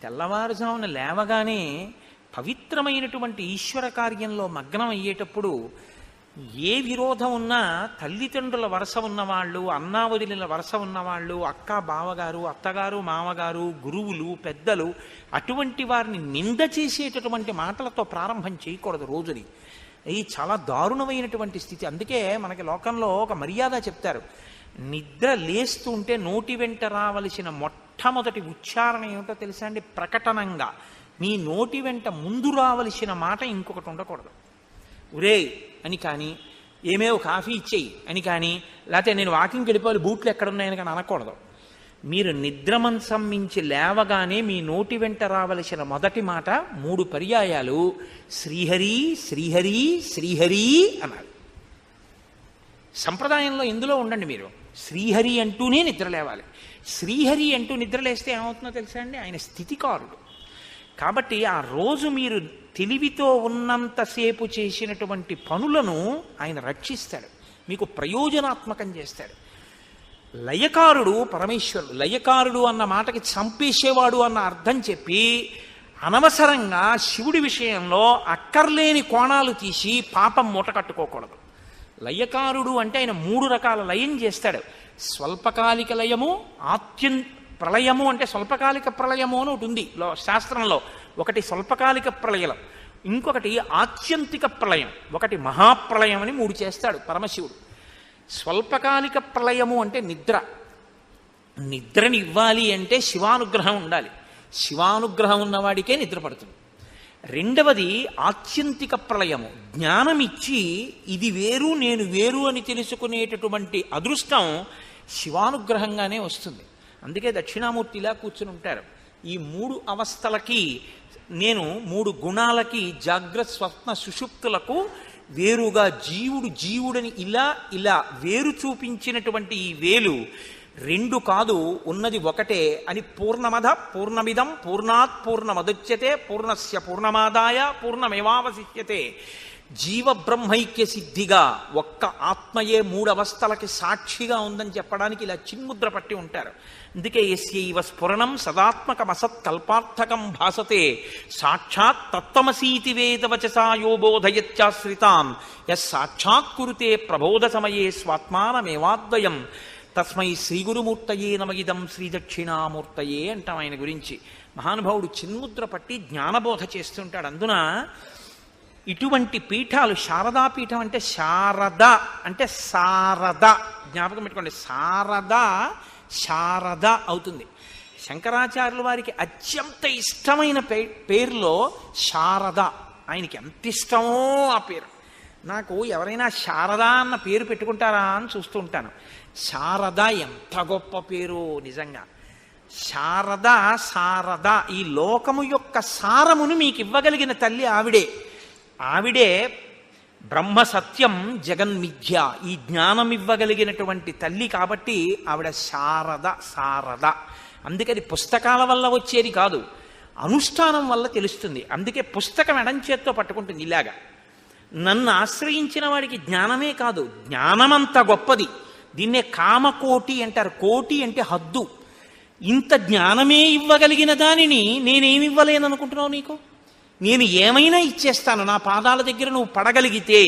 తెల్లవారుజామున లేవగానే పవిత్రమైనటువంటి ఈశ్వర కార్యంలో మగ్నం అయ్యేటప్పుడు ఏ విరోధం ఉన్నా తల్లిదండ్రుల వరస ఉన్నవాళ్ళు, అన్నావదిల వరస ఉన్నవాళ్ళు, అక్క బావగారు, అత్తగారు మామగారు, గురువులు, పెద్దలు, అటువంటి వారిని నింద చేసేటటువంటి మాటలతో ప్రారంభం చేయకూడదు రోజుని. ఇది చాలా దారుణమైనటువంటి స్థితి. అందుకే మనకి లోకంలో ఒక మర్యాద చెప్తారు. నిద్ర లేస్తుంటే నోటి వెంట రావలసిన మొట్టమొదటి ఉచ్చారణ ఏమిటో తెలుసా అండి? ప్రకటనంగా మీ నోటి వెంట ముందు రావలసిన మాట ఇంకొకటి ఉండకూడదు. ఉరే అని కానీ, ఏమేవో కాఫీ ఇచ్చేయి అని కానీ, లేకపోతే నేను వాకింగ్కి వెళ్ళిపోవాలి బూట్లు ఎక్కడున్నాయని కానీ అనకూడదు. మీరు నిద్రమంచం మించి లేవగానే మీ నోటి వెంట రావలసిన మొదటి మాట 3 పర్యాయాలు శ్రీహరి శ్రీహరి శ్రీహరి అన్నారు. సంప్రదాయంలో ఇందులో ఉండండి. మీరు శ్రీహరి అంటూనే నిద్ర లేవాలి. శ్రీహరి అంటూ నిద్రలేస్తే ఏమవుతుందో తెలుసా అండి? ఆయన స్థితికారుడు. కాబట్టి ఆ రోజు మీరు తెలివితో ఉన్నంతసేపు చేసినటువంటి పనులను ఆయన రక్షిస్తాడు, మీకు ప్రయోజనాత్మకం చేస్తాడు. లయకారుడు పరమేశ్వరుడు. లయకారుడు అన్న మాటకి చంపేసేవాడు అన్న అర్థం చెప్పి అనవసరంగా శివుడి విషయంలో అక్కర్లేని కోణాలు తీసి పాపం మూట కట్టుకోకూడదు. లయకారుడు అంటే ఆయన 3 రకాల లయం చేస్తాడు. స్వల్పకాలిక లయము, ప్రళయము అంటే స్వల్పకాలిక ప్రళయము అని ఒకటి ఉంది శాస్త్రంలో. ఒకటి స్వల్పకాలిక ప్రళయం, ఇంకొకటి ఆత్యంతిక ప్రళయం, ఒకటి మహాప్రళయం అని 3 చేస్తాడు పరమశివుడు. స్వల్పకాలిక ప్రళయము అంటే నిద్ర. నిద్రని ఇవ్వాలి అంటే శివానుగ్రహం ఉండాలి. శివానుగ్రహం ఉన్నవాడికే నిద్ర పడుతుంది. రెండవది ఆత్యంతిక ప్రళయము. జ్ఞానమిచ్చి ఇది వేరు నేను వేరు అని తెలుసుకునేటటువంటి అదృష్టం శివానుగ్రహంగానే వస్తుంది. అందుకే దక్షిణామూర్తిలా కూర్చుని ఉంటారు. ఈ 3 అవస్థలకి నేను 3 గుణాలకి జాగ్రత్త స్వప్న సుషుప్తులకు వేరుగా జీవుడని ఇలా ఇలా వేరు చూపించినటువంటి ఈ వేలు 2 కాదు, ఉన్నది ఒకటే అని పూర్ణమద పూర్ణమిదం పూర్ణాత్ పూర్ణమదుచ్యతే పూర్ణస్య పూర్ణమాదాయ పూర్ణమేవావశిష్యతే. జీవబ్రహ్మైక్య సిద్ధిగా ఒక్క ఆత్మయే 3 అవస్థలకి సాక్షిగా ఉందని చెప్పడానికి ఇలా చిన్ముద్ర పట్టి ఉంటారు. అందుకే యస్యైవ స్ఫురణం సదాత్మకమసత్కల్పార్థకం భాసతే సాక్షాత్ తత్వమసీతి వేదవచసా యో బోధయత్యాశ్రితాం యస్ సాక్షాత్ కురుతే ప్రబోధ సమయే స్వాత్మానమేవాద్వయం తస్మై శ్రీగురుమూర్తయే నమగిదం శ్రీదక్షిణామూర్తయే అంటాం ఆయన గురించి. మహానుభావుడు చిన్ముద్ర పట్టి జ్ఞానబోధ చేస్తుంటాడు. అందున ఇటువంటి పీఠాలు, శారదాపీఠం అంటే శారద అంటే శారద, జ్ఞాపకం పెట్టుకోండి. శారద అవుతుంది. శంకరాచార్యుల వారికి అత్యంత ఇష్టమైన పేరులో శారద. ఆయనకి ఎంత ఇష్టమో ఆ పేరు. నాకు ఎవరైనా శారద అన్న పేరు పెట్టుకుంటారా అని చూస్తూ ఉంటాను. శారద ఎంత గొప్ప పేరు నిజంగా. శారద ఈ లోకము యొక్క సారమును మీకు ఇవ్వగలిగిన తల్లి ఆవిడే బ్రహ్మ సత్యం జగన్మిథ్య, ఈ జ్ఞానం ఇవ్వగలిగినటువంటి తల్లి. కాబట్టి ఆవిడ శారద. అందుకని పుస్తకాల వల్ల వచ్చేది కాదు, అనుష్ఠానం వల్ల తెలుస్తుంది. అందుకే పుస్తకం ఎడంచేత్తో పట్టుకుంటుంది ఇలాగా. నన్ను ఆశ్రయించిన వాడికి జ్ఞానమే కాదు, జ్ఞానమంత గొప్పది. దీన్నే కామకోటి అంటారు. కోటి అంటే హద్దు. ఇంత జ్ఞానమే ఇవ్వగలిగిన దానిని నేనేమి ఇవ్వలేననుకుంటున్నావు? నీకు నేను ఏమైనా ఇచ్చేస్తాను. నా పాదాల దగ్గర నువ్వు పడగలిగితే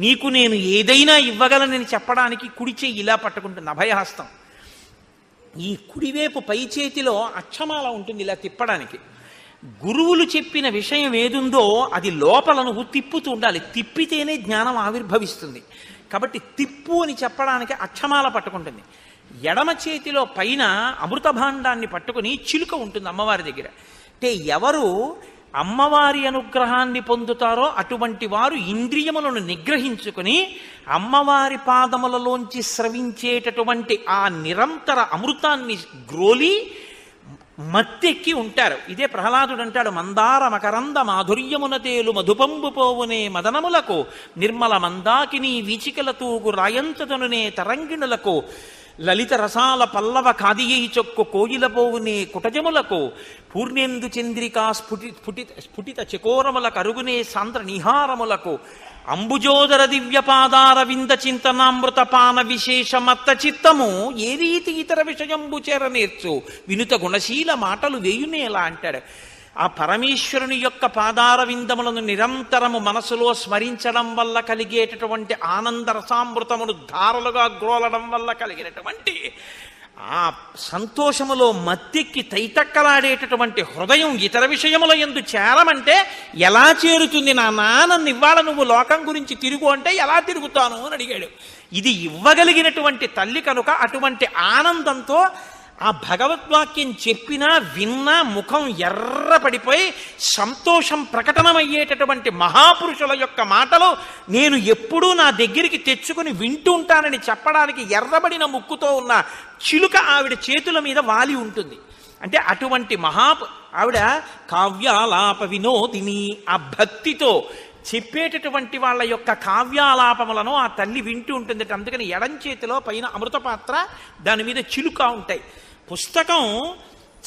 నీకు నేను ఏదైనా ఇవ్వగలనని చెప్పడానికి కుడి చెయ్యి ఇలా పట్టుకుంటుంది, అభయహస్తం. ఈ కుడివైపు పై చేతిలో అక్షమాల ఉంటుంది ఇలా తిప్పడానికి. గురువులు చెప్పిన విషయం ఏదుందో అది లోపల నువ్వు తిప్పుతూ ఉండాలి. తిప్పితేనే జ్ఞానం ఆవిర్భవిస్తుంది. కాబట్టి తిప్పు అని చెప్పడానికి అక్షమాల పట్టుకుంటుంది. ఎడమ చేతిలో పైన అమృత భాండాన్ని పట్టుకుని చిలుక ఉంటుంది అమ్మవారి దగ్గర. అంటే ఎవరు అమ్మవారి అనుగ్రహాన్ని పొందుతారో అటువంటి వారు ఇంద్రియములను నిగ్రహించుకుని అమ్మవారి పాదములలోంచి స్రవించేటటువంటి ఆ నిరంతర అమృతాన్ని గ్రోలి మత్తెక్కి ఉంటారు. ఇదే ప్రహ్లాదుడు అంటాడు, మందార మకరంద మాధుర్యమున తేలు మధుపంబు పోవునే మదనములకు నిర్మల మందాకిని వీచికల తూగు రాయంతనునే తరంగిణులకు లలిత రసాల పల్లవ కాదియై చొక్కు కోయిలపోవునే కుటజములకు పూర్ణేందు చంద్రికా స్ఫుటిత చకోరముల కరుగునే సాంద్ర నిహారములకు అంబుజోదర దివ్యపాదార వింద చింతనామృత పాన విశేషమత్త చిత్తము ఏ రీతి ఇతర విషయంబు చేరనేర్చు వినుత గుణశీల మాటలు వేయునేలా అంటాడు. ఆ పరమేశ్వరుని యొక్క పాదార విందములను నిరంతరము మనసులో స్మరించడం వల్ల కలిగేటటువంటి ఆనంద రసామృతమును ధారలుగా గ్రోలడం వల్ల కలిగినటువంటి ఆ సంతోషములో మత్తెక్కి తైతక్కలాడేటటువంటి హృదయం ఇతర విషయముల యందు చేరమంటే ఎలా చేరుతుంది నాన్న? నన్ను ఇవాళ నువ్వు లోకం గురించి తిరుగు అంటే ఎలా తిరుగుతాను అని అడిగాడు. ఇది ఇవ్వగలిగినటువంటి తల్లి కనుక అటువంటి ఆనందంతో ఆ భగవద్వాక్యం చెప్పినా విన్నా ముఖం ఎర్ర పడిపోయి సంతోషం ప్రకటనమయ్యేటటువంటి మహాపురుషుల యొక్క మాటలు నేను ఎప్పుడూ నా దగ్గరికి తెచ్చుకుని వింటూ ఉంటానని చెప్పడానికి ఎర్రబడిన ముక్కుతో ఉన్న చిలుక ఆవిడ చేతుల మీద వాలి ఉంటుంది. అంటే అటువంటి ఆవిడ కావ్యాలాప వినోదిని, ఆ భక్తితో చెప్పేటటువంటి వాళ్ళ యొక్క కావ్యాలాపములను ఆ తల్లి వింటూ ఉంటుంది. అందుకని ఎడం చేతిలో పైన అమృతపాత్ర, దాని మీద చిలుక ఉంటాయి. పుస్తకం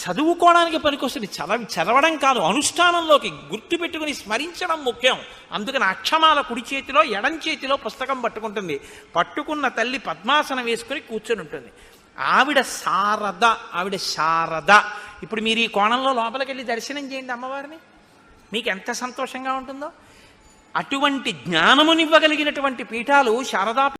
చదువుకోవడానికి పనికొస్తుంది, చదవడం కాదు, అనుష్ఠానంలోకి గుర్తుపెట్టుకుని స్మరించడం ముఖ్యం. అందుకని అక్షమాల కుడి చేతిలో ఎడం చేతిలో పుస్తకం పట్టుకుంటుంది. పట్టుకున్న తల్లి పద్మాసనం వేసుకుని కూర్చొని ఉంటుంది. ఆవిడ శారద. ఇప్పుడు మీరు ఈ కోణంలో లోపలికి వెళ్ళి దర్శనం చేయండి అమ్మవారిని, మీకు ఎంత సంతోషంగా ఉంటుందో. అటువంటి జ్ఞానమునివ్వగలిగినటువంటి పీఠాలు శారదా